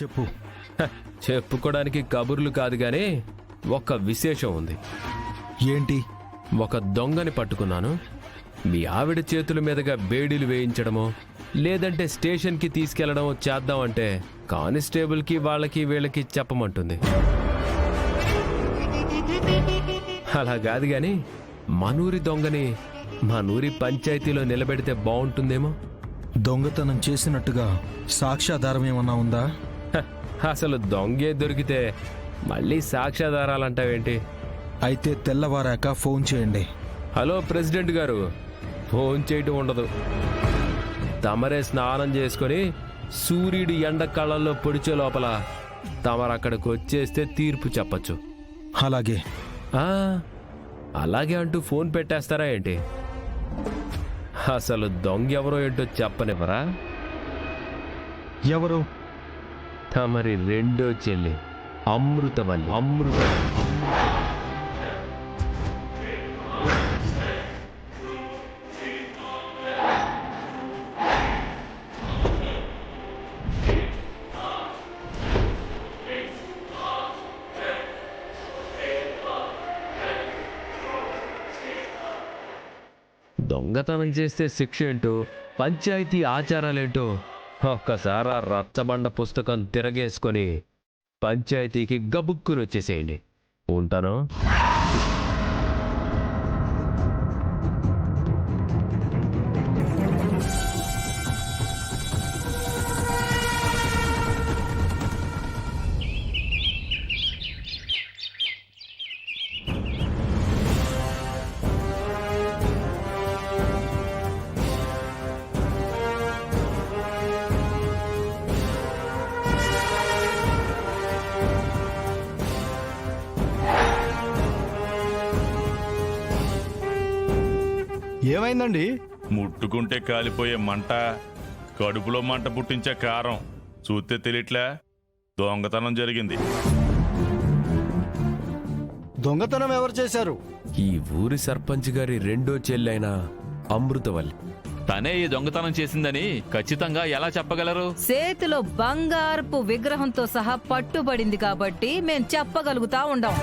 చెప్పు. చెప్పుకోవడానికి కబుర్లు కాదు గానీ ఒక విశేషం ఉంది. ఏంటి? ఒక దొంగని పట్టుకున్నాను. మీ ఆవిడ చేతుల మీదుగా బేడీలు వేయించడమో లేదంటే స్టేషన్కి తీసుకెళ్లడమో చేద్దామంటే కానిస్టేబుల్కి వాళ్ళకి వీళ్ళకి చెప్పమంటుంది. అలా కాదు గాని మనూరి దొంగని మనూరి పంచాయతీలో నిలబెడితే బాగుంటుందేమో. దొంగతనం చేసినట్టుగా సాక్ష్యాధారం ఏమన్నా ఉందా? అసలు దొంగే దొరికితే మళ్ళీ సాక్ష్యాధారాలంటావేంటి? అయితే తెల్లవారాక ఫోన్ చేయండి. హలో ప్రెసిడెంట్ గారు, ఫోన్ చేయటం ఉండదు. తమరే స్నానం చేసుకొని సూర్యుడి ఎండ కళ్ళల్లో పొడిచే లోపల తమరు అక్కడికి వచ్చేస్తే తీర్పు చెప్పచ్చు. అలాగే. అలాగే అంటూ ఫోన్ పెట్టేస్తారా ఏంటి? అసలు దొంగ ఎవరో ఏంటో చెప్పనివ్వరా? ఎవరు? తమరి రెండో చెల్లి అమృతవల్లి. దొంగతనం చేస్తే శిక్ష ఏంటో, పంచాయతీ ఆచారాలేంటో ఒక్కసారి ఆ రచ్చబండ పుస్తకం తిరగేసుకొని పంచాయతీకి గబుక్కుని వచ్చేసేయండి. ఉంటాను. ఏమైందండి? ముట్టుకుంటే కాలిపోయే మంట, కడుపులో మంట పుట్టించే కారం చూస్తే తెలియట్లే. దొంగతనం జరిగింది. దొంగతనం ఎవరు చేశారు? ఈ ఊరి సర్పంచ్ గారి రెండో చెల్లైన అమృతవల్లి. తనే ఈ దొంగతనం చేసిందని ఖచ్చితంగా ఎలా చెప్పగలరు? చేతిలో బంగారపు విగ్రహంతో సహా పట్టుబడింది కాబట్టి మేం చెప్పగలుగుతా ఉండం.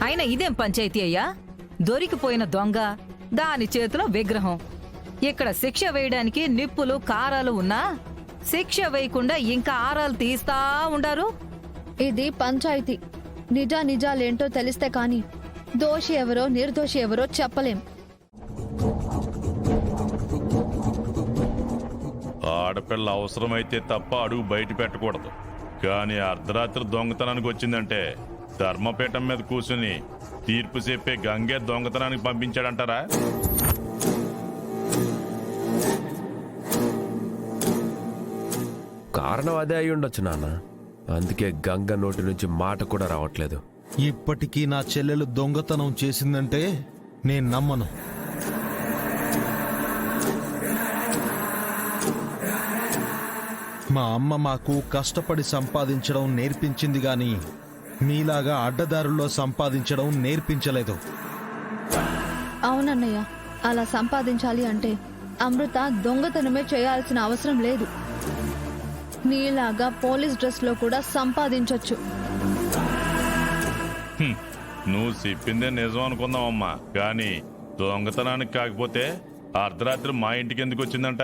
అయినా ఇదేం పంచాయతీ అయ్యా? దొరికిపోయిన దొంగ, దాని చేతిలో విగ్రహం. ఇక్కడ శిక్ష వేయడానికి నిప్పులు కారాలు ఉన్నా శిక్ష వేయకుండా ఇంకా ఆరాలు తీస్తా ఉండారు. ఇది పంచాయతీ. నిజాలేంటో తెలిస్తే కాని దోషి ఎవరో నిర్దోషి ఎవరో చెప్పలేం. ఆడపిల్ల అవసరమైతే తప్ప అడుగు బయట పెట్టకూడదు. కానీ అర్ధరాత్రి దొంగతనానికి వచ్చిందంటే ధర్మపీఠం మీద కూర్చుని తీర్పు చెప్పే గంగే దొంగతనానికి పంపించాడంటారా? కారణం అదే అయి ఉండొచ్చు నాన్న. అందుకే గంగ నోటి నుంచి మాట కూడా రావట్లేదు. ఇప్పటికీ నా చెల్లెలు దొంగతనం చేసిందంటే నేను నమ్మను. మా అమ్మ మాకు కష్టపడి సంపాదించడం నేర్పించింది గాని మీలాగా అడ్డదారుల్లో సంపాదించడం నేర్పించలేదు. అవునన్నయ్య, అలా సంపాదించాలి అంటే అమృత దొంగతనమే చేయాల్సిన అవసరం లేదు. నీలాగా పోలీస్ డ్రెస్ లో కూడా సంపాదించొచ్చు. నువ్వు చెప్పిందే నిజం అనుకుందామమ్మా. కానీ దొంగతనానికి కాకపోతే అర్ధరాత్రి మా ఇంటికి ఎందుకు వచ్చిందంట?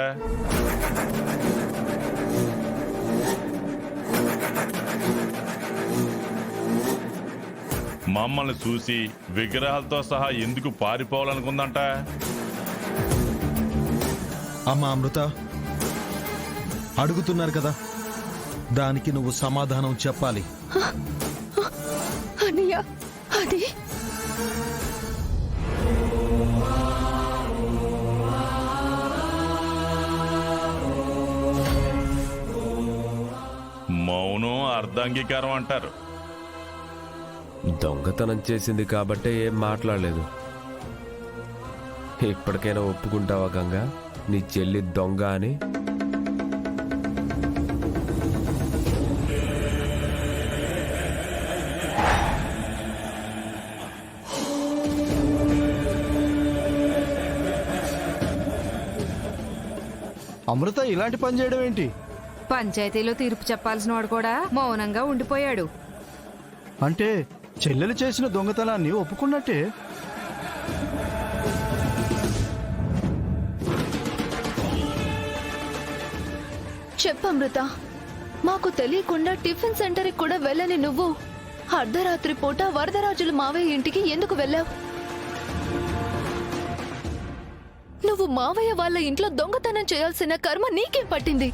మమ్మల్ని చూసి విగ్రహాలతో సహా ఎందుకు పారిపోవాలనుకుందంట? అమ్మా అమృత, అడుగుతున్నారు కదా, దానికి నువ్వు సమాధానం చెప్పాలి. అన్నయ్య, అది మౌనం అర్ధాంగీకారం అంటారు. దొంగతనం చేసింది కాబట్టే ఏం మాట్లాడలేదు. ఇప్పటికైనా ఒప్పుకుంటావా గంగా, నీ చెల్లి దొంగ అని? అమృత ఇలాంటి పని చేయడం ఏంటి? పంచాయతీలో తీర్పు చెప్పాల్సిన వాడు కూడా మౌనంగా ఉండిపోయాడు. అంటే చెల్లెలు చేసిన దొంగతనాన్ని ఒప్పుకున్నట్టే. చెప్పు అమృత, మాకు తెలియకుండా టిఫిన్ సెంటర్కి కూడా వెళ్ళని నువ్వు అర్ధరాత్రి పూట వరదరాజుల మావయ్య ఇంటికి ఎందుకు వెళ్ళావు? నువ్వు మావయ్య వాళ్ళ ఇంట్లో దొంగతనం చేయాల్సిన కర్మ నీకేం పట్టింది?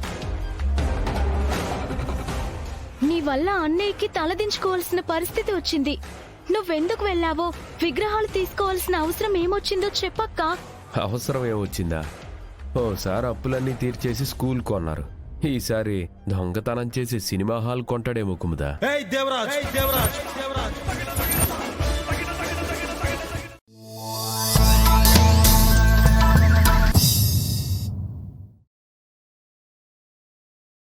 నీ వల్ల అన్నయ్యకి తలదించుకోవాల్సిన పరిస్థితి వచ్చింది. నువ్వెందుకు వెళ్ళావో, విగ్రహాలు తీసుకోవాల్సిన అవసరం ఏమొచ్చిందో చెప్పక్కా. అవసరం ఏమొచ్చిందా? ఓసారి అప్పులన్నీ తీర్చేసి స్కూల్ కొన్నారు. ఈసారి దొంగతనం చేసి సినిమా హాల్ కొంటాడేమో కుముదా. ఏయ్ దేవరాజ్